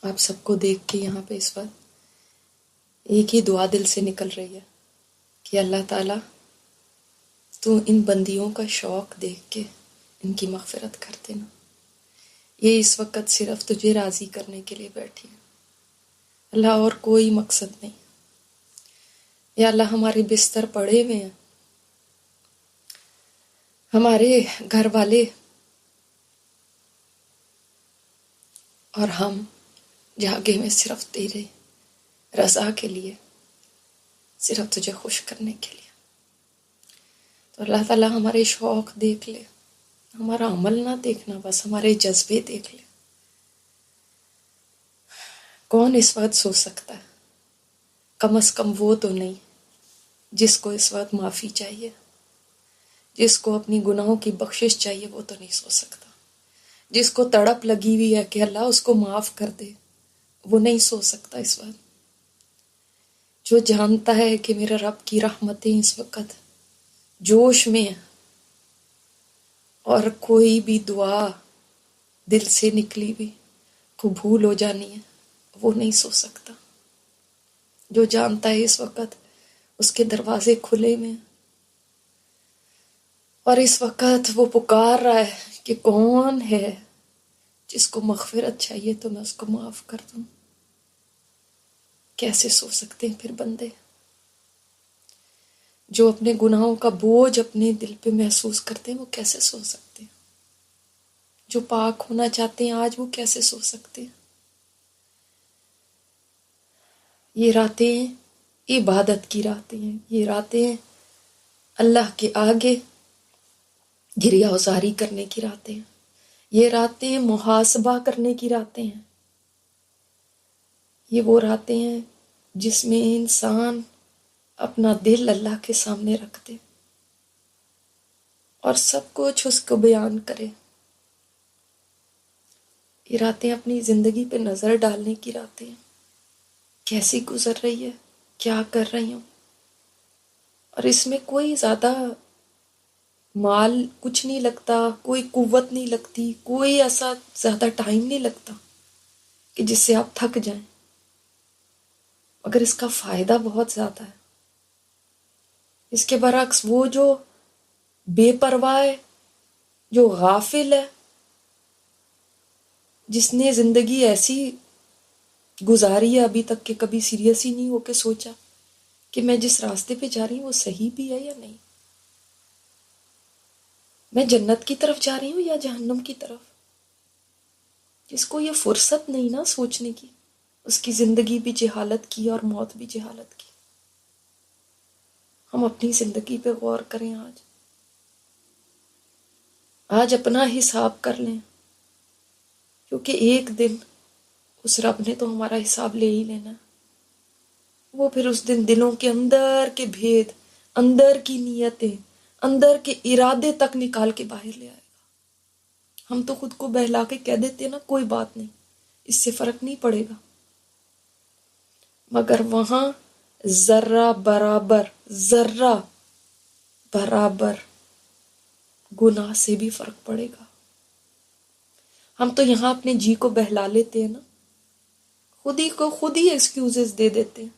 آپ سب کو دیکھ کے یہاں پہ اس وقت ایک ہی دعا دل سے نکل رہی ہے کہ اللہ تعالیٰ تو ان بندیوں کا شوق دیکھ کے ان کی مغفرت کر دینا. یہ اس وقت صرف تجھے راضی کرنے کے لیے بیٹھی ہیں اللہ، اور کوئی مقصد نہیں. یا اللہ ہمارے بستر پڑے ہوئے ہیں، ہمارے گھر والے اور ہم جاگے میں صرف تیرے رضا کے لیے، صرف تجھے خوش کرنے کے لیے. تو اللہ تعالیٰ ہمارے شوق دیکھ لے، ہمارا عمل نہ دیکھنا، بس ہمارے جذبے دیکھ لے. کون اس وقت سو سکتا ہے؟ کم از کم وہ تو نہیں جس کو اس وقت معافی چاہیے، جس کو اپنی گناہوں کی بخشش چاہیے، وہ تو نہیں سو سکتا. جس کو تڑپ لگی ہوئی ہے کہ اللہ اس کو معاف کر دے، وہ نہیں سو سکتا اس وقت. جو جانتا ہے کہ میرے رب کی رحمتیں اس وقت جوش میں ہیں اور کوئی بھی دعا دل سے نکلی بھی قبول ہو جانی ہے، وہ نہیں سو سکتا. جو جانتا ہے اس وقت اس کے دروازے کھلے میں ہیں اور اس وقت وہ پکار رہا ہے کہ کون ہے جس کو مغفرت چاہیے تو میں اس کو معاف کر دوں. کیسے سو سکتے ہیں پھر بندے جو اپنے گناہوں کا بوجھ اپنے دل پہ محسوس کرتے ہیں؟ وہ کیسے سو سکتے ہیں؟ جو پاک ہونا چاہتے ہیں آج، وہ کیسے سو سکتے ہیں؟ یہ راتیں عبادت کی راتیں ہیں، یہ راتیں اللہ کے آگے گریہ ازاری کرنے کی راتیں ہیں، یہ راتیں محاسبہ کرنے کی راتیں ہیں. یہ وہ راتیں ہیں جس میں انسان اپنا دل اللہ کے سامنے رکھ دے اور سب کچھ اس کو بیان کرے. یہ راتیں اپنی زندگی پہ نظر ڈالنے کی راتیں ہیں. کیسی گزر رہی ہے، کیا کر رہی ہوں، اور اس میں کوئی زیادہ مال کچھ نہیں لگتا، کوئی قوت نہیں لگتی، کوئی ایسا زیادہ ٹائم نہیں لگتا کہ جس سے آپ تھک جائیں، مگر اس کا فائدہ بہت زیادہ ہے. اس کے برعکس وہ جو بے پرواہ ہے، جو غافل ہے، جس نے زندگی ایسی گزاری ہے ابھی تک کہ کبھی سیریس ہی نہیں ہو کے سوچا کہ میں جس راستے پہ جا رہی ہوں وہ صحیح بھی ہے یا نہیں، میں جنت کی طرف جا رہی ہوں یا جہنم کی طرف. جس کو یہ فرصت نہیں نا سوچنے کی، اس کی زندگی بھی جہالت کی اور موت بھی جہالت کی. ہم اپنی زندگی پہ غور کریں، آج اپنا حساب کر لیں، کیونکہ ایک دن اس رب نے تو ہمارا حساب لے ہی لینا. وہ پھر اس دن دلوں کے اندر کے بھید، اندر کی نیتیں، اندر کے ارادے تک نکال کے باہر لے آئے گا. ہم تو خود کو بہلا کے کہہ دیتے ہیں نا کوئی بات نہیں، اس سے فرق نہیں پڑے گا، مگر وہاں ذرہ برابر گناہ سے بھی فرق پڑے گا. ہم تو یہاں اپنے جی کو بہلا لیتے ہیں نا، خود ہی ایکسکیوزز دے دیتے ہیں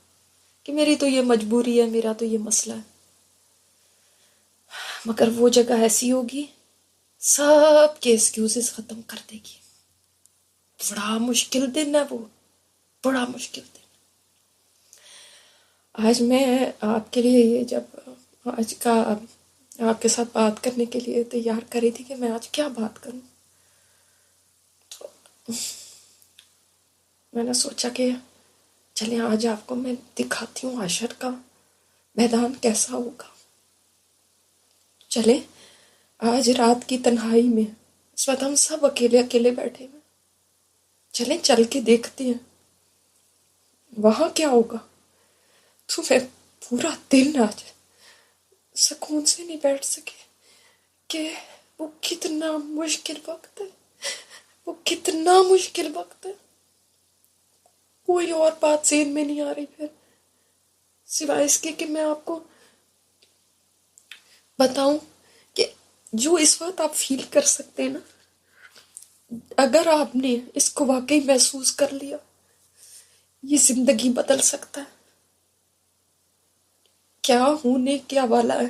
کہ میری تو یہ مجبوری ہے، میرا تو یہ مسئلہ ہے. مگر وہ جگہ ایسی ہوگی سب کے ایکسکیوزز ختم کر دے گی. بڑا مشکل دن ہے وہ، بڑا مشکل دن. آج میں آپ کے لیے یہ جب آج کا آپ کے ساتھ بات کرنے کے لیے تیار کر رہی تھی کہ میں آج کیا بات کروں، تو میں نے سوچا کہ چلیں آج آپ کو میں دکھاتی ہوں حشر کا میدان کیسا ہوگا. چلیں آج رات کی تنہائی میں اس وقت ہم سب اکیلے اکیلے بیٹھے ہیں، چلیں چل کے دیکھتے ہیں وہاں کیا ہوگا. تو میں پورا دن آج سکون سے نہیں بیٹھ سکے کہ وہ کتنا مشکل وقت ہے، وہ کتنا مشکل وقت ہے. کوئی اور بات ذہن میں نہیں آ رہی پھر سوائے اس کے کہ میں آپ کو بتاؤں کہ جو اس وقت آپ فیل کر سکتے ہیں نا، اگر آپ نے اس کو واقعی محسوس کر لیا یہ زندگی بدل سکتا ہے. کیا ہونے کیا والا ہے.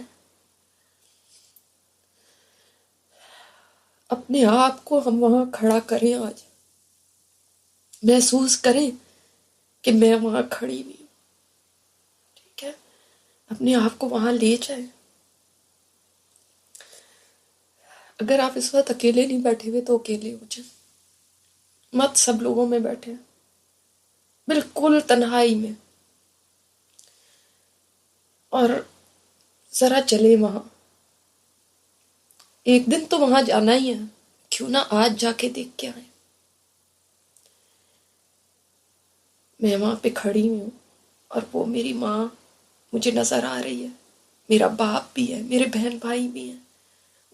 اپنے آپ کو ہم وہاں کھڑا کریں، آج محسوس کریں کہ میں وہاں کھڑی ہوئی ہوں. ٹھیک ہے، اپنے آپ کو وہاں لے جائیں. اگر آپ اس وقت اکیلے نہیں بیٹھے ہوئے تو اکیلے ہو جائیں، مت سب لوگوں میں بیٹھے، بالکل تنہائی میں. اور ذرا چلے وہاں. ایک دن تو وہاں جانا ہی ہے، کیوں نہ آج جا کے دیکھ کے آئیں. میں وہاں پہ کھڑی ہوں اور وہ میری ماں مجھے نظر آ رہی ہے. میرا باپ بھی ہے، میرے بہن بھائی بھی ہیں،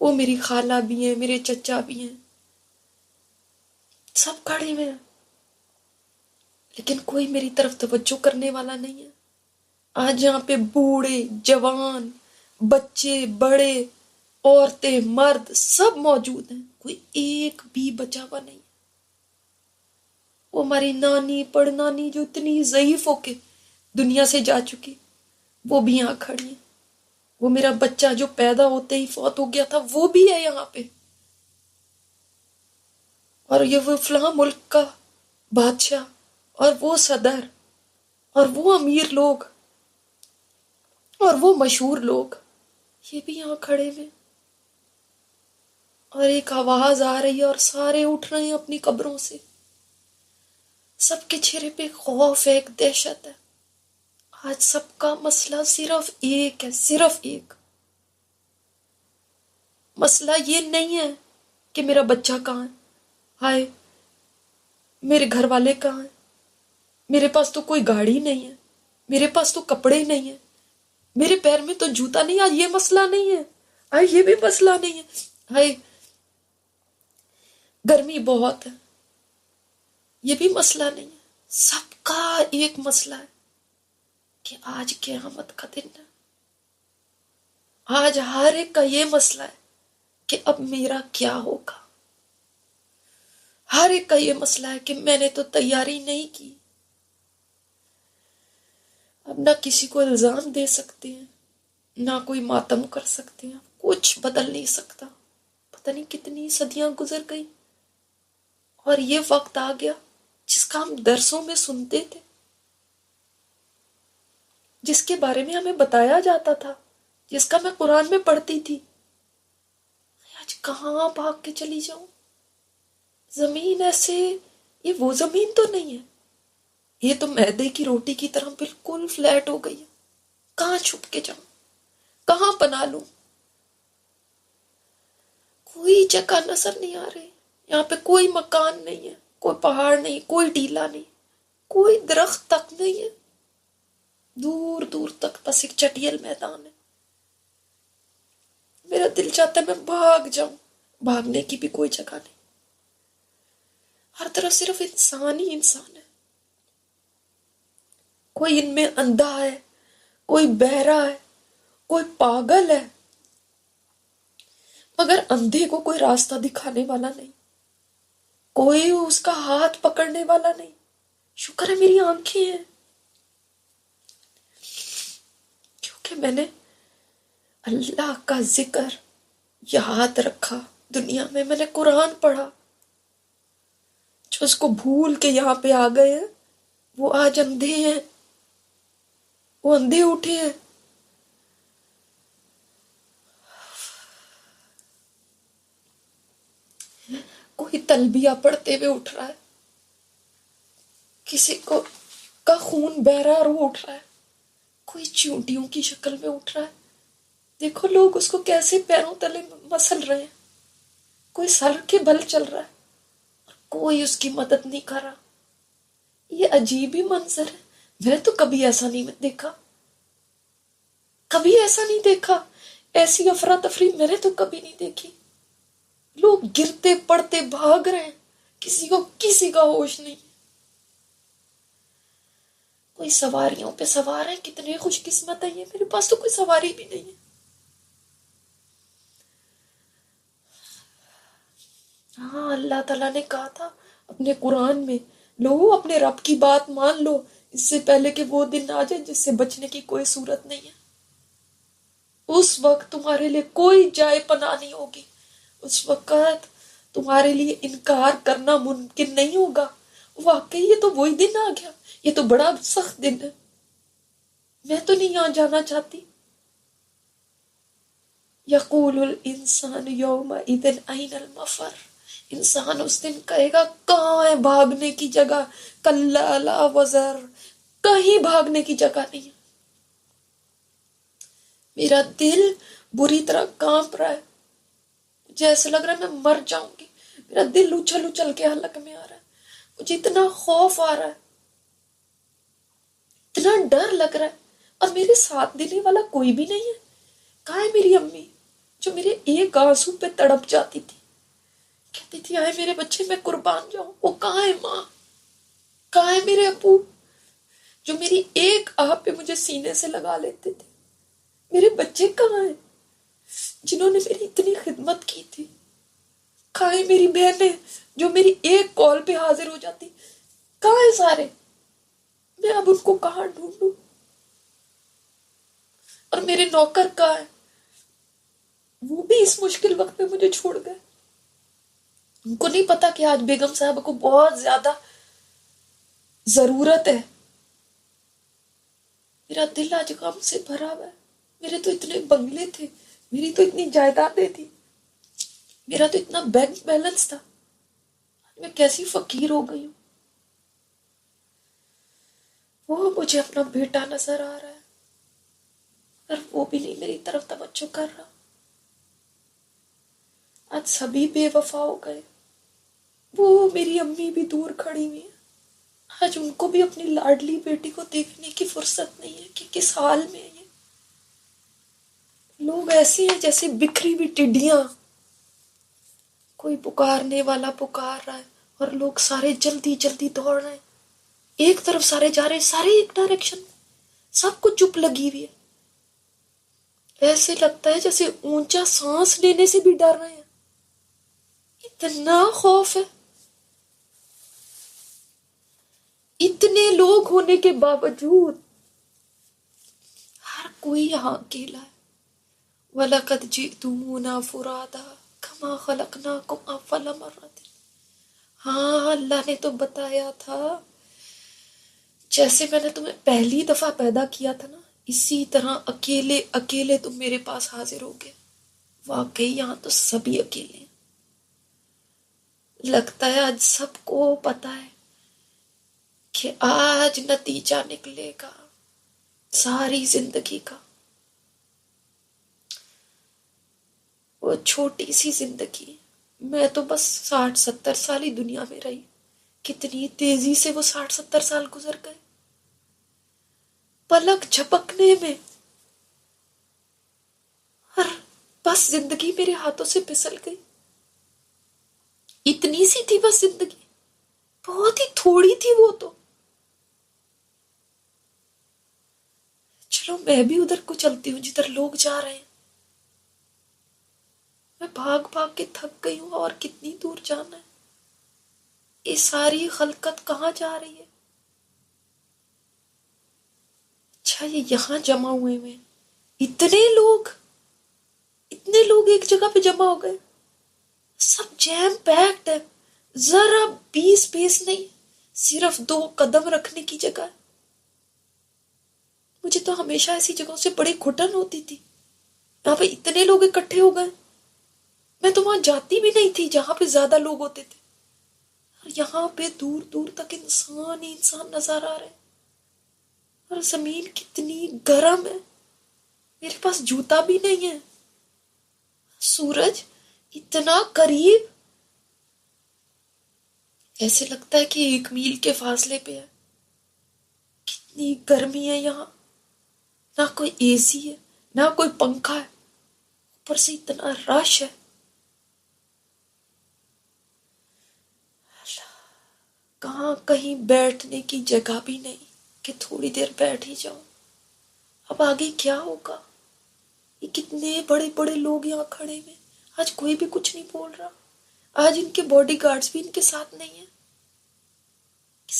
وہ میری خالہ بھی ہیں، میرے چچا بھی ہیں، سب کھڑے ہوئے ہیں. لیکن کوئی میری طرف توجہ کرنے والا نہیں ہے. آج یہاں پہ بوڑھے جوان، بچے بڑے، عورتیں مرد سب موجود ہیں، کوئی ایک بھی بچا ہوا نہیں. وہ ہماری نانی پڑنانی جو اتنی ضعیف ہو کے دنیا سے جا چکی، وہ بھی یہاں کھڑی ہیں. وہ میرا بچہ جو پیدا ہوتے ہی فوت ہو گیا تھا، وہ بھی ہے یہاں پہ. اور یہ وہ فلاں ملک کا بادشاہ اور وہ صدر اور وہ امیر لوگ اور وہ مشہور لوگ، یہ بھی یہاں کھڑے ہوئے. اور ایک آواز آ رہی ہے اور سارے اٹھ رہے ہیں اپنی قبروں سے. سب کے چہرے پہ خوف ہے، ایک دہشت ہے. آج سب کا مسئلہ صرف ایک ہے، صرف ایک. مسئلہ یہ نہیں ہے کہ میرا بچہ کہاں ہے، ہائے میرے گھر والے کہاں ہیں، میرے پاس تو کوئی گاڑی نہیں ہے، میرے پاس تو کپڑے نہیں ہیں، میرے پیر میں تو جوتا نہیں. آج یہ مسئلہ نہیں ہے، ہائے یہ بھی مسئلہ نہیں ہے، ہائے گرمی بہت ہے، یہ بھی مسئلہ نہیں ہے. سب کا ایک مسئلہ ہے کہ آج قیامت کا دن ہے. آج ہر ایک کا یہ مسئلہ ہے کہ اب میرا کیا ہوگا. ہر ایک کا یہ مسئلہ ہے کہ میں نے تو تیاری نہیں کی. اب نہ کسی کو الزام دے سکتے ہیں، نہ کوئی ماتم کر سکتے ہیں، کچھ بدل نہیں سکتا. پتہ نہیں کتنی صدیاں گزر گئی اور یہ وقت آ گیا جس کا ہم درسوں میں سنتے تھے، جس کے بارے میں ہمیں بتایا جاتا تھا، جس کا میں قرآن میں پڑھتی تھی. آج کہاں بھاگ کے چلی جاؤں. زمین ایسے، یہ وہ زمین تو نہیں ہے، یہ تو میدے کی روٹی کی طرح بالکل فلیٹ ہو گئی ہے. کہاں چھپ کے جاؤں، کہاں پناہ لوں. کوئی جگہ نظر نہیں آ رہی. یہاں پہ کوئی مکان نہیں ہے، کوئی پہاڑ نہیں، کوئی ٹیلا نہیں، کوئی درخت تک نہیں ہے. دور دور تک بس ایک چٹیل میدان ہے. میرا دل چاہتا ہے میں بھاگ جاؤں، بھاگنے کی بھی کوئی جگہ نہیں. ہر طرف صرف انسان ہی انسان ہے. کوئی ان میں اندھا ہے، کوئی بہرا ہے، کوئی پاگل ہے، مگر اندھے کو کوئی راستہ دکھانے والا نہیں، کوئی اس کا ہاتھ پکڑنے والا نہیں. شکر ہے میری آنکھیں ہیں، کیونکہ میں نے اللہ کا ذکر یاد رکھا. دنیا میں نے قرآن پڑھا. جو اس کو بھول کے یہاں پہ آ گئے ہیں وہ آج اندھے ہیں، وہ اندھے اٹھے ہیں. کوئی تلبیہ پڑھتے ہوئے اٹھ رہا ہے، کسی کو کا خون بہ رہا ہے اور وہ اٹھ رہا ہے، کوئی چیونٹیوں کی شکل میں اٹھ رہا ہے. دیکھو لوگ اس کو کیسے پیروں تلے مسل رہے ہیں. کوئی سر کے بل چل رہا ہے، کوئی اس کی مدد نہیں کر رہا. یہ عجیب ہی منظر ہے. میں نے تو کبھی ایسا نہیں دیکھا، کبھی ایسا نہیں دیکھا. ایسی افراتفری میں نے تو کبھی نہیں دیکھی. لوگ گرتے پڑتے بھاگ رہے ہیں، کسی کو کسی کا ہوش نہیں. کوئی سواریوں پہ سوار ہے، کتنے خوش قسمت ہے یہ. میرے پاس تو کوئی سواری بھی نہیں ہے. ہاں اللہ تعالیٰ نے کہا تھا اپنے قرآن میں لو اپنے رب کی بات مان لو اس سے پہلے کہ وہ دن آ جائے جس سے بچنے کی کوئی صورت نہیں ہے۔ اس وقت تمہارے لیے کوئی جائے پناہ نہیں ہوگی، اس وقت تمہارے لیے انکار کرنا ممکن نہیں ہوگا۔ واقعی یہ تو وہی دن آ گیا، یہ تو بڑا سخت دن ہے، میں تو نہیں یہاں جانا چاہتی۔ یقول الانسان یومئذ این المفر، انسان اس دن کہے گا کہاں ہے بھاگنے کی جگہ، کلا لا وزر، کہیں بھاگنے کی جگہ نہیں ہے۔ میرا دل بری طرح کانپ رہا ہے، مجھے ایسا لگ رہا ہے میں مر جاؤں گی، میرا دل اچھل اچھل کے حلق میں آ رہا ہے، مجھے اتنا خوف آ رہا ہے، اتنا ڈر لگ رہا ہے، اور میرے ساتھ دینے والا کوئی بھی نہیں ہے۔ کہاں ہے میری امی جو میرے ایک آنسو پہ تڑپ جاتی تھی، کہتی تھی آئے میرے بچے میں قربان جاؤں، وہ کہاں ہے ماں؟ کہاں ہے میرے ابو جو میری ایک آہ پہ مجھے سینے سے لگا لیتے تھے؟ میرے بچے کہاں ہیں جنہوں نے میری اتنی خدمت کی تھی؟ کہاں ہے میری بہنیں جو میری ایک کال پہ حاضر ہو جاتی؟ کہاں ہے سارے؟ میں اب ان کو کہاں ڈھونڈوں؟ اور میرے نوکر کہاں ہیں؟ وہ بھی اس مشکل وقت میں مجھے چھوڑ گئے۔ ان کو نہیں پتا کہ آج بیگم صاحب کو بہت زیادہ ضرورت ہے۔ میرا دل آج غم سے بھرا ہوا ہے، میرے تو اتنے بنگلے تھے، میری تو اتنی جائیدادیں تھی، میرا تو اتنا بینک بیلنس تھا، میں کیسی فقیر ہو گئی ہوں۔ وہ مجھے اپنا بیٹا نظر آ رہا ہے، پر وہ بھی نہیں میری طرف توجہ کر رہا۔ آج سبھی بے وفا ہو گئے، وہ میری امی بھی دور کھڑی ہوئی ہیں، آج ان کو بھی اپنی لاڈلی بیٹی کو دیکھنے کی فرصت نہیں ہے کہ کس حال میں ہے یہ۔ لوگ ایسے ہیں جیسے بکھری ہوئی ٹڈیاں، کوئی پکارنے والا پکار رہا ہے اور لوگ سارے جلدی جلدی دوڑ رہے ہیں، ایک طرف سارے جا رہے ہیں، سارے ایک ڈائریکشن، سب کو چپ لگی ہوئی ہے، ایسے لگتا ہے جیسے اونچا سانس لینے سے بھی ڈر رہے ہیں، اتنا خوف ہے۔ اتنے لوگ ہونے کے باوجود ہر کوئی یہاں اکیلا ہے۔ وَلَقَدْ جِئْتُمُونَا فُرَادَىٰ كَمَا خَلَقْنَاكُمْ أَوَّلَ مَرَّةٍ، ہاں اللہ نے تو بتایا تھا جیسے میں نے تمہیں پہلی دفعہ پیدا کیا تھا نا، اسی طرح اکیلے اکیلے تم میرے پاس حاضر ہو گئے۔ واقعی یہاں تو سبھی اکیلے ہیں، لگتا ہے آج سب کو پتا ہے کہ آج نتیجہ نکلے گا ساری زندگی کا۔ وہ چھوٹی سی زندگی، میں تو بس 60-70 سال ہی دنیا میں رہی، کتنی تیزی سے وہ 60-70 سال گزر گئے، پلک جھپکنے میں، اور بس زندگی میرے ہاتھوں سے پھسل گئی۔ اتنی سی تھی بس زندگی، بہت ہی تھوڑی تھی وہ تو۔ چلو میں بھی ادھر کو چلتی ہوں جدھر لوگ جا رہے ہیں، میں بھاگ بھاگ کے تھک گئی ہوں، اور کتنی دور جانا ہے؟ یہ ساری خلقت کہاں جا رہی ہے؟ اچھا یہ یہاں جمع ہوئے ہیں، اتنے لوگ ایک جگہ پہ جمع ہو گئے، سب جیم پیکڈ ہے، ذرا بیس بیس نہیں، صرف 2 قدم رکھنے کی جگہ ہے۔ مجھے تو ہمیشہ ایسی جگہوں سے بڑی گھٹن ہوتی تھی، یہاں پہ اتنے لوگ اکٹھے ہو گئے، میں تو وہاں جاتی بھی نہیں تھی جہاں پہ زیادہ لوگ ہوتے تھے، اور یہاں پہ دور دور تک انسان ہی انسان نظر آ رہے ہیں، اور زمین کتنی گرم ہے، میرے پاس جوتا بھی نہیں ہے، سورج اتنا قریب، ایسے لگتا ہے کہ 1 میل کے فاصلے پہ ہے، اتنی گرمی ہے یہاں، نہ کوئی اے سی ہے نہ کوئی پنکھا ہے، اوپر سے اتنا رش ہے، کہاں کہیں بیٹھنے کی جگہ بھی نہیں کہ تھوڑی دیر بیٹھ ہی جاؤں۔ اب آگے کیا ہوگا؟ یہ کتنے بڑے بڑے لوگ یہاں کھڑے ہوئے، آج کوئی بھی کچھ نہیں بول رہا، آج ان کے باڈی گارڈز بھی ان کے ساتھ نہیں ہیں،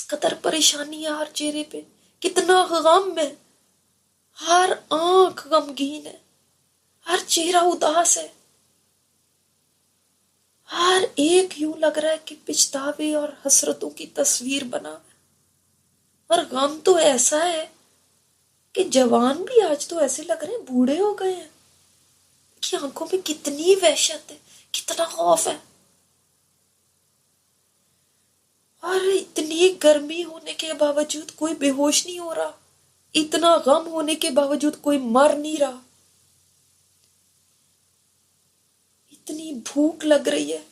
قدر پریشانی ہے ہر چہرے پہ، کتنا غم ہے، ہر آنکھ غمگین ہے، ہر چہرہ اداس ہے، ہر ایک یوں لگ رہا ہے کہ پچھتاوے اور حسرتوں کی تصویر بنا ہے۔ اور غم تو ایسا ہے کہ جوان بھی آج تو ایسے لگ رہے ہیں بوڑھے ہو گئے ہیں، کہ آنکھوں میں کتنی وحشت ہے، کتنا خوف ہے، اور اتنی گرمی ہونے کے باوجود کوئی بے ہوش نہیں ہو رہا، اتنا غم ہونے کے باوجود کوئی مر نہیں رہا، اتنی بھوک لگ رہی ہے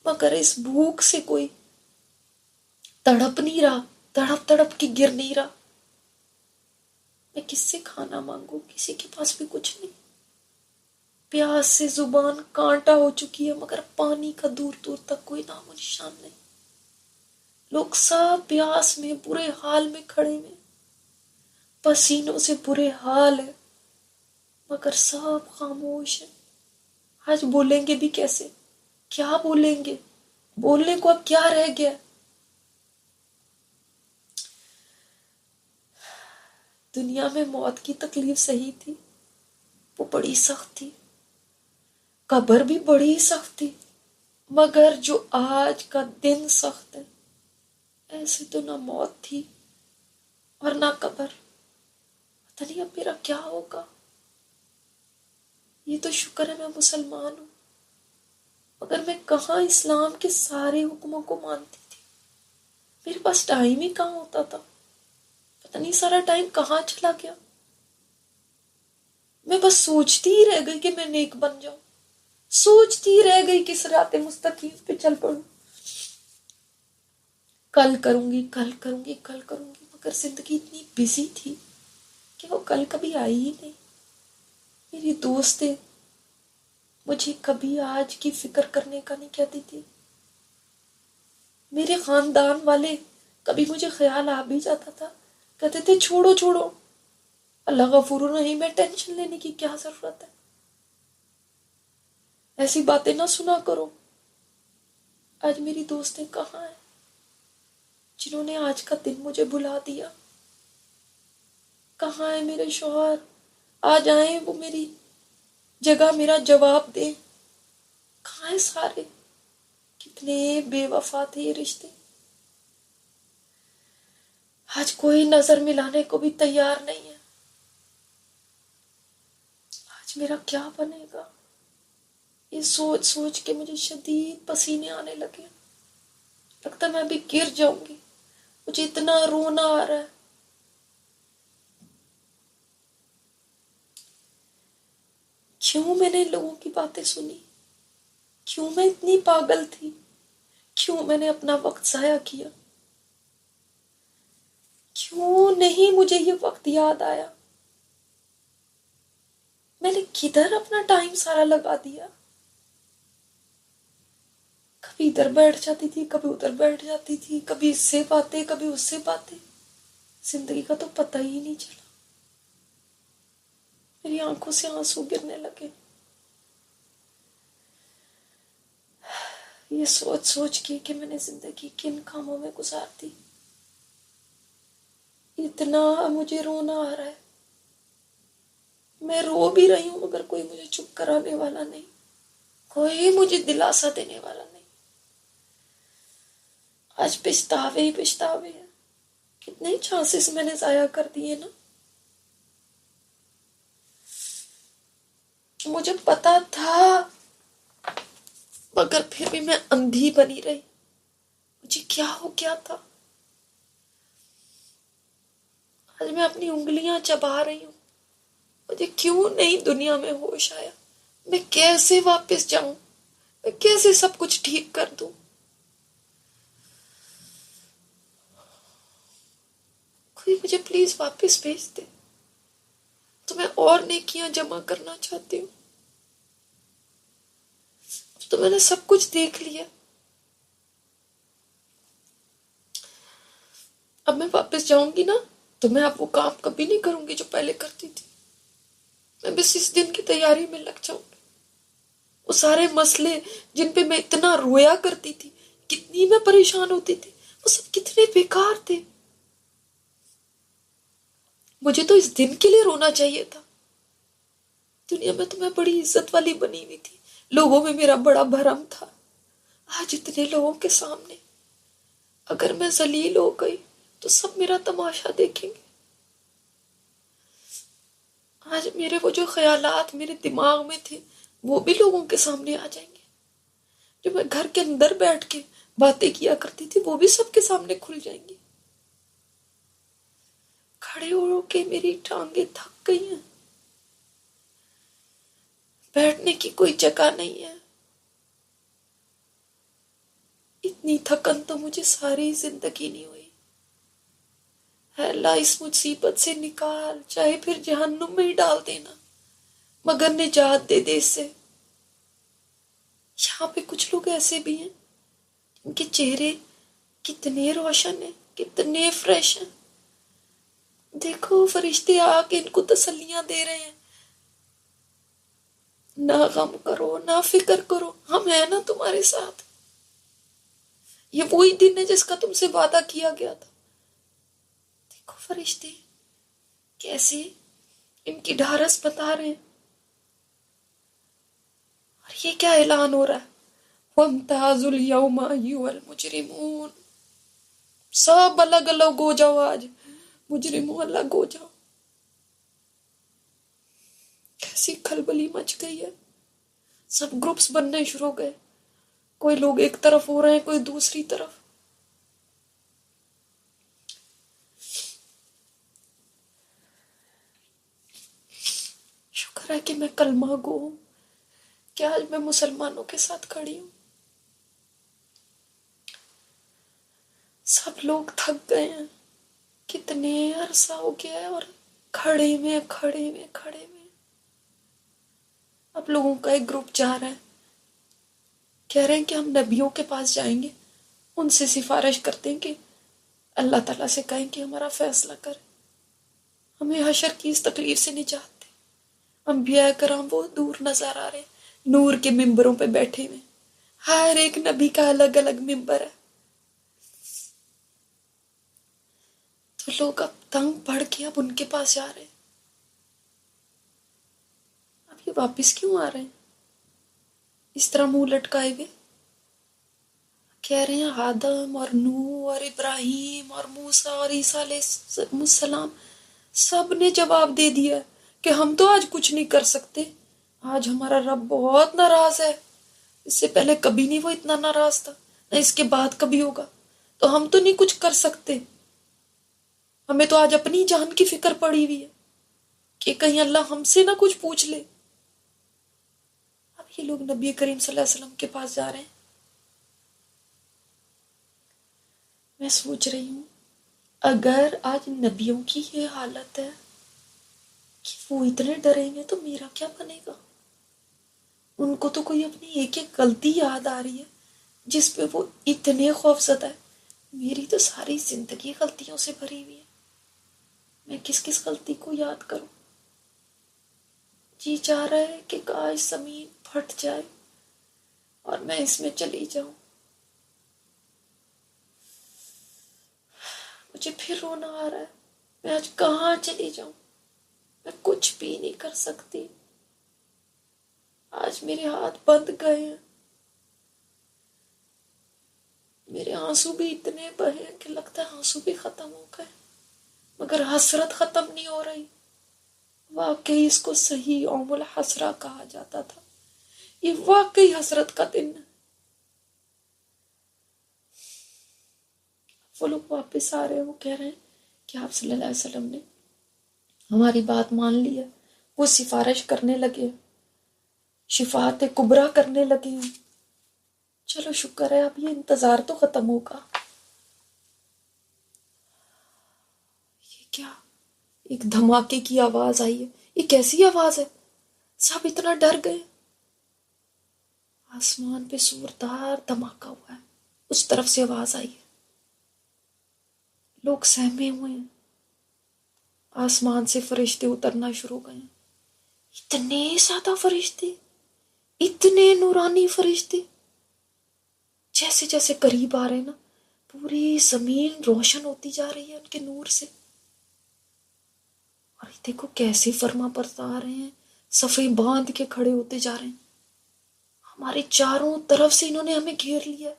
مگر اس بھوک سے کوئی تڑپ نہیں رہا، تڑپ تڑپ کے گر نہیں رہا۔ میں کس سے کھانا مانگوں؟ کسی کے پاس بھی کچھ نہیں، پیاس سے زبان کانٹا ہو چکی ہے مگر پانی کا دور دور تک کوئی نام و نشان نہیں۔ لوگ سب پیاس میں برے حال میں کھڑے ہیں، پسینوں سے برے حال ہے مگر سب خاموش ہیں۔ آج بولیں گے بھی کیسے؟ کیا بولیں گے؟ بولنے کو اب کیا رہ گیا؟ دنیا میں موت کی تکلیف صحیح تھی، وہ بڑی سخت تھی، قبر بھی بڑی سخت تھی، مگر جو آج کا دن سخت ہے، ایسے تو نہ موت تھی اور نہ قبر۔ پتہ نہیں اب میرا کیا ہوگا۔ یہ تو شکر ہے میں مسلمان ہوں، مگر میں کہاں اسلام کے سارے حکموں کو مانتی تھی، میرے پاس ٹائم ہی کہاں ہوتا تھا، پتہ نہیں سارا ٹائم کہاں چلا گیا۔ میں بس سوچتی ہی رہ گئی کہ میں نیک بن جاؤں، سوچتی رہ گئی کہ صراط مستقیم پہ چل پڑوں، کل کروں گی کل کروں گی کل کروں گی، مگر زندگی اتنی بزی تھی کہ وہ کل کبھی آئی ہی نہیں۔ میری دوستیں مجھے کبھی آج کی فکر کرنے کا نہیں کہتی تھی، میرے خاندان والے کبھی مجھے خیال آ بھی جاتا تھا کہتے تھے چھوڑو چھوڑو، اللہ غفور الرحیم ہے، ٹینشن لینے کی کیا ضرورت ہے، ایسی باتیں نہ سنا کرو۔ آج میری دوستیں کہاں ہیں جنہوں نے آج کا دن مجھے بھلا دیا؟ کہاں ہے میرے شوہر؟ آج آئیں وہ میری جگہ میرا جواب دیں۔ کہاں ہیں سارے؟ کتنے بے وفا تھے یہ رشتے، آج کوئی نظر ملانے کو بھی تیار نہیں ہے۔ آج میرا کیا بنے گا؟ یہ سوچ سوچ کے مجھے شدید پسینے آنے لگے، لگتا ہے میں ابھی گر جاؤں گی، مجھے اتنا رونا آ رہا ہے۔ کیوں میں نے لوگوں کی باتیں سنی؟ کیوں میں اتنی پاگل تھی؟ کیوں میں نے اپنا وقت ضائع کیا؟ کیوں نہیں مجھے یہ وقت یاد آیا؟ میں نے کدھر اپنا ٹائم سارا لگا دیا؟ کبھی ادھر بیٹھ جاتی تھی، کبھی ادھر بیٹھ جاتی تھی، کبھی اس سے باتیں کبھی اس سے باتیں، زندگی کا تو پتہ ہی نہیں چلا۔ میری آنکھوں سے آنسو گرنے لگے، یہ سوچ سوچ کے کہ میں نے زندگی کن کاموں میں گزار دی۔ اتنا مجھے رونا آ رہا ہے، میں رو بھی رہی ہوں مگر کوئی مجھے چپ کرانے والا نہیں، کوئی مجھے دلاسا دینے والا نہیں۔ آج پچھتاوے ہی پچھتاوے ہیں، کتنے چانسز میں نے ضائع کر دیے نا۔ مجھے پتا تھا مگر پھر بھی میں اندھی بنی رہی، مجھے کیا ہو گیا تھا؟ آج میں اپنی انگلیاں چبا رہی ہوں، مجھے کیوں نہیں دنیا میں ہوش آیا؟ میں کیسے واپس جاؤں؟ میں کیسے سب کچھ ٹھیک کر دوں؟ کوئی مجھے پلیز واپس بھیج دے، تو میں اور نیکیاں جمع کرنا چاہتی ہوں۔ اب تو میں نے سب کچھ دیکھ لیا، اب میں واپس جاؤں گی نا تو میں اب وہ کام کبھی نہیں کروں گی جو پہلے کرتی تھی، میں بس اس دن کی تیاری میں لگ جاؤں گی۔ وہ سارے مسئلے جن پہ میں اتنا رویا کرتی تھی، کتنی میں پریشان ہوتی تھی، وہ سب کتنے بیکار تھے. مجھے تو اس دن کے لیے رونا چاہیے تھا. دنیا میں تو میں بڑی عزت والی بنی ہوئی تھی، لوگوں میں میرا بڑا بھرم تھا. آج اتنے لوگوں کے سامنے اگر میں ذلیل ہو گئی تو سب میرا تماشا دیکھیں گے. آج میرے وہ جو خیالات میرے دماغ میں تھے وہ بھی لوگوں کے سامنے آ جائیں گے. جو میں گھر کے اندر بیٹھ کے باتیں کیا کرتی تھی وہ بھی سب کے سامنے کھل جائیں گی. کھڑے ہو کے میری ٹانگیں تھک گئی ہیں، بیٹھنے کی کوئی جگہ نہیں ہے. اتنی تھکن تو مجھے ساری زندگی نہیں ہوئی. اے اللہ اس مصیبت سے نکال، چاہے پھر جہنم میں ہی ڈال دینا، مگر نجات دے دے اس سے. یہاں پہ کچھ لوگ ایسے بھی ہیں ان کے چہرے کتنے روشن ہیں، کتنے فریش ہیں. دیکھو فرشتے آ کے ان کو تسلیاں دے رہے ہیں، نہ غم کرو نہ فکر کرو، ہم ہیں نا تمہارے ساتھ. یہ وہی دن ہے جس کا تم سے وعدہ کیا گیا تھا. دیکھو فرشتے کیسے ان کی ڈھارس بتا رہے ہیں. اور یہ کیا اعلان ہو رہا ہے؟ وَامْتَازُوا الْيَوْمَ أَيُّهَا الْمُجْرِمُونَ. سب الگ الگ ہو جاؤ، آج مجرموں الگ ہو جاؤ. کیسی کھلبلی مچ گئی ہے، سب گروپس بننے شروع ہو گئے. کوئی لوگ ایک طرف ہو رہے ہیں، کوئی دوسری طرف. شکر ہے کہ میں کلمہ گو ہوں، کہ آج میں مسلمانوں کے ساتھ کھڑی ہوں. سب لوگ تھک گئے ہیں، کتنے عرصہ ہو گیا ہے، اور کھڑے میں. اب لوگوں کا ایک گروپ جا رہا ہے، کہہ رہے ہیں کہ ہم نبیوں کے پاس جائیں گے، ان سے سفارش کرتے ہیں کہ اللہ تعالیٰ سے کہیں کہ ہمارا فیصلہ کرے، ہمیں حشر کی اس تکلیف سے نجات دے. انبیاء کرام وہ دور نظر آ رہے ہیں، نور کے ممبروں پہ بیٹھے ہوئے. ہر ایک نبی کا الگ الگ ممبر ہے. تو لوگ اب تنگ پڑھ کے اب ان کے پاس جا رہے ہیں. اب یہ واپس کیوں آ رہے ہیں اس طرح منہ لٹکائے ہوئے؟ کہہ رہے ہیں آدم اور نوح اور ابراہیم اور موسیٰ اور عیسیٰ علیہ السلام سب نے جواب دے دیا کہ ہم تو آج کچھ نہیں کر سکتے. آج ہمارا رب بہت ناراض ہے، اس سے پہلے کبھی نہیں وہ اتنا ناراض تھا، نہ اس کے بعد کبھی ہوگا. تو ہم تو نہیں کچھ کر سکتے، ہمیں تو آج اپنی جان کی فکر پڑی ہوئی ہے کہ کہیں اللہ ہم سے نہ کچھ پوچھ لے. اب یہ لوگ نبی کریم صلی اللہ علیہ وسلم کے پاس جا رہے ہیں. میں سوچ رہی ہوں اگر آج نبیوں کی یہ حالت ہے کہ وہ اتنے ڈریں گے تو میرا کیا بنے گا؟ ان کو تو کوئی اپنی ایک ایک غلطی یاد آ رہی ہے جس پہ وہ اتنے خوف زدہ ہے. میری تو ساری زندگی غلطیوں سے بھری ہوئی ہے، میں کس کس غلطی کو یاد کروں؟ جی چاہ رہا ہے کہ کاش زمین پھٹ جائے اور میں اس میں چلی جاؤں. مجھے پھر رونا آ رہا ہے، میں آج کہاں چلی جاؤں؟ میں کچھ بھی نہیں کر سکتی. آج میرے ہاتھ بندھ گئے ہیں، میرے آنسو بھی اتنے بہے ہیں کہ لگتا ہے آنسو بھی ختم ہو گئے، مگر حسرت ختم نہیں ہو رہی. واقعی اس کو صحیح یوم الحسرہ کہا جاتا تھا، یہ واقعی حسرت کا دن ہے. وہ لوگ واپس آ رہے ہیں، وہ کہہ رہے ہیں کہ آپ صلی اللہ علیہ وسلم نے ہماری بات مان لی ہے. وہ سفارش کرنے لگے، شفاعت کبریٰ کرنے لگے ہیں. چلو شکر ہے اب یہ انتظار تو ختم ہوگا. یہ کیا ایک دھماکے کی آواز آئی ہے، یہ کیسی آواز ہے؟ سب اتنا ڈر گئے. آسمان پہ زوردار دھماکہ ہوا ہے، اس طرف سے آواز آئی ہے. لوگ سہمے ہوئے ہیں، آسمان سے فرشتے اترنا شروع گئے ہیں. اتنے زیادہ فرشتے، اتنے نورانی فرشتے. جیسے جیسے قریب آ رہے ہیں نا پوری زمین روشن ہوتی جا رہی ہے ان کے نور سے. اور دیکھو کیسے فرما بردار رہے ہیں، صفیں باندھ کے کھڑے ہوتے جا رہے ہیں. ہمارے چاروں طرف سے انہوں نے ہمیں گھیر لیا.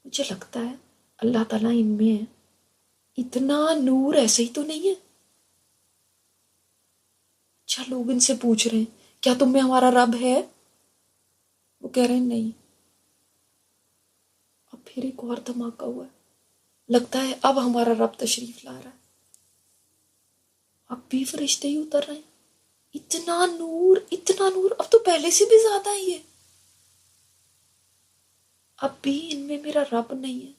مجھے لگتا ہے اللہ تعالیٰ ان میں ہے. اتنا نور ایسے ہی تو نہیں ہے. اچھا لوگ ان سے پوچھ رہے ہیں کیا تم میں ہمارا رب ہے؟ وہ کہہ رہے ہیں نہیں. اب پھر ایک اور دھماکہ ہوا ہے. لگتا ہے اب ہمارا رب تشریف لا رہا ہے. اب بھی فرشتے ہی اتر رہے ہیں. اتنا نور اتنا نور. اب تو پہلے سے بھی زیادہ ہی ہے. اب بھی ان میں میرا رب نہیں ہے.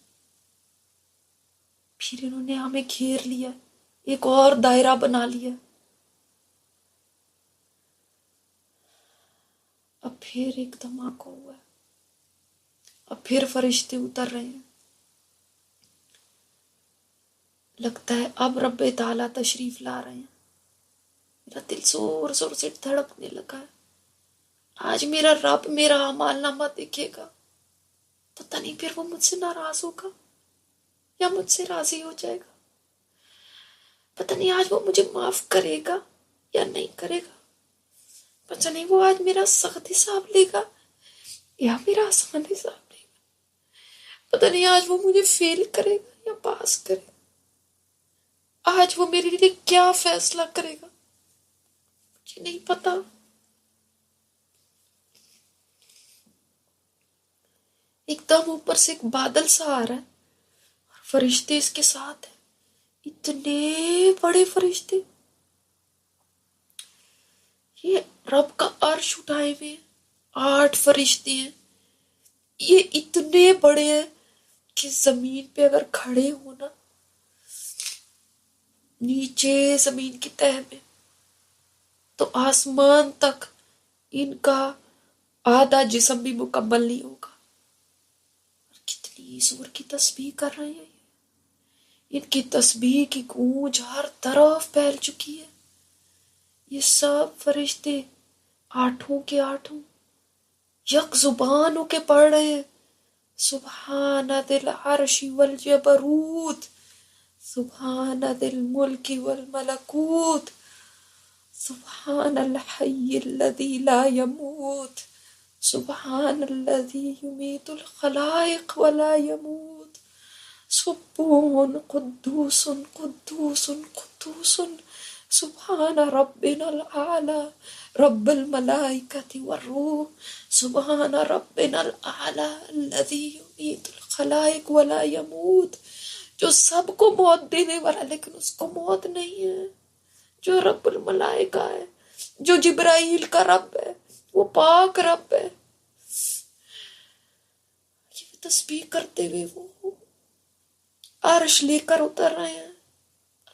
پھر انہوں نے ہمیں گھیر لیا، ایک اور دائرہ بنا لیا. اب پھر ایک دھماکہ ہوا ہے. اب پھر فرشتے اتر رہے ہیں. لگتا ہے اب رب تعالیٰ تشریف لا رہے ہیں. میرا دل زور زور سے دھڑکنے لگا ہے. آج میرا رب میرا اعمال نامہ دیکھے گا. پتہ نہیں پھر وہ مجھ سے ناراض ہوگا یا مجھ سے راضی ہو جائے گا. پتہ نہیں آج وہ مجھے معاف کرے گا یا نہیں کرے گا. پتہ نہیں وہ آج میرا سخت حساب لے گا یا میرا آسان حساب لے گا. پتہ نہیں آج وہ مجھے فیل کرے گا یا پاس کرے گا. آج وہ میرے لیے کیا فیصلہ کرے گا مجھے نہیں پتا. ایک دم اوپر سے ایک بادل سا آ رہا ہے اور فرشتے اس کے ساتھ ہیں. اتنے بڑے فرشتے. یہ رب کا عرش اٹھائے ہوئے ہیں. 8 فرشتے ہیں. یہ اتنے بڑے ہیں کہ زمین پہ اگر کھڑے ہونا نیچے زمین کی تہ میں تو آسمان تک ان کا آدھا جسم بھی مکمل نہیں ہوگا. اور کتنی زور کی تسبیح کر رہے ہیں. ان کی تسبیح کی گونج ہر طرف پھیل چکی ہے. یہ سب فرشتے 8 کے 8 یک زبان ہو کے پڑھ رہے ہیں. سبحان ذی العرش والجبروت، سبحان ذی الملک والملکوت، سبحان الحی الذی لا يموت، سبحان الذی یمیت الخلائق ولا يموت، سبحان قدوس قدوس قدوس، سبحان ربنا الأعلى رب الملائكة والروح، سبحان ربنا الأعلى الذي يميت الخلائق ولا يموت. جو سب کو موت دینے والا لیکن اس کو موت نہیں ہے. جو رب الملائکہ ہے، جو جبرائیل کا رب ہے، وہ پاک رب ہے. یہ تسبیح کرتے ہوئے وہ عرش لے کر اتر رہے ہیں.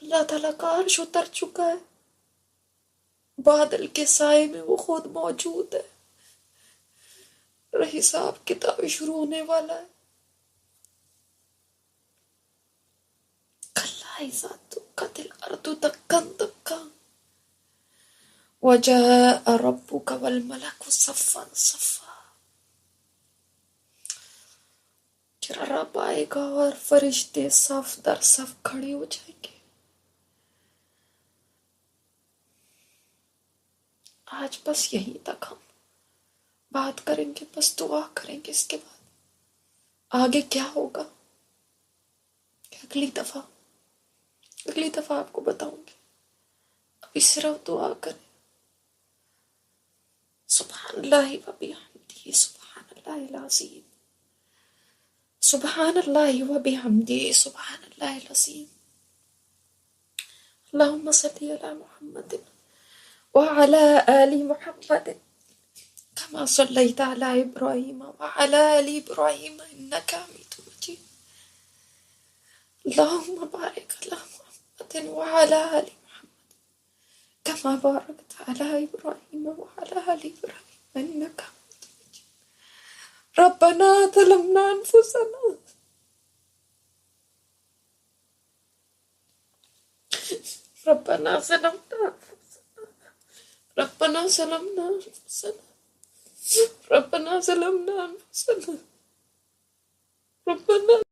اللہ تعالیٰ کا عرش اتر چکا ہے. بادل کے سائے میں وہ خود موجود ہے. حساب کتاب شروع ہونے والا ہے. کلا اذا دکت الارض دکا دکا وجاء ربک والملک صفا صفا. تیرا رب آئے گا اور فرشتے صف در صف کھڑے ہو جائیں گے. آج بس یہیں تک ہم بات کریں گے، بس دعا کریں گے. اس کے بعد آگے کیا ہوگا اگلی دفعہ آپ کو بتاؤں گی. ابھی صرف دعا کریں. سبحان اللہ و بحمدہ سبحان اللہ العظیم، سبحان اللہ و بحمدہ سبحان اللہ العظیم. اللہم صلی علی محمد وعلى آل محمد كما صليت على إبراهيم وعلى آل إبراهيم إنك حميد مجيد. اللهم بارك على محمد وعلى آل محمد كما باركت على إبراهيم وعلى آل إبراهيم إنك حميد مجيد. ربنا ظلمنا أنفسنا ربنا ظلمنا ربنا ظلمنا أنفسنا ربنا ظلمنا أنفسنا ربنا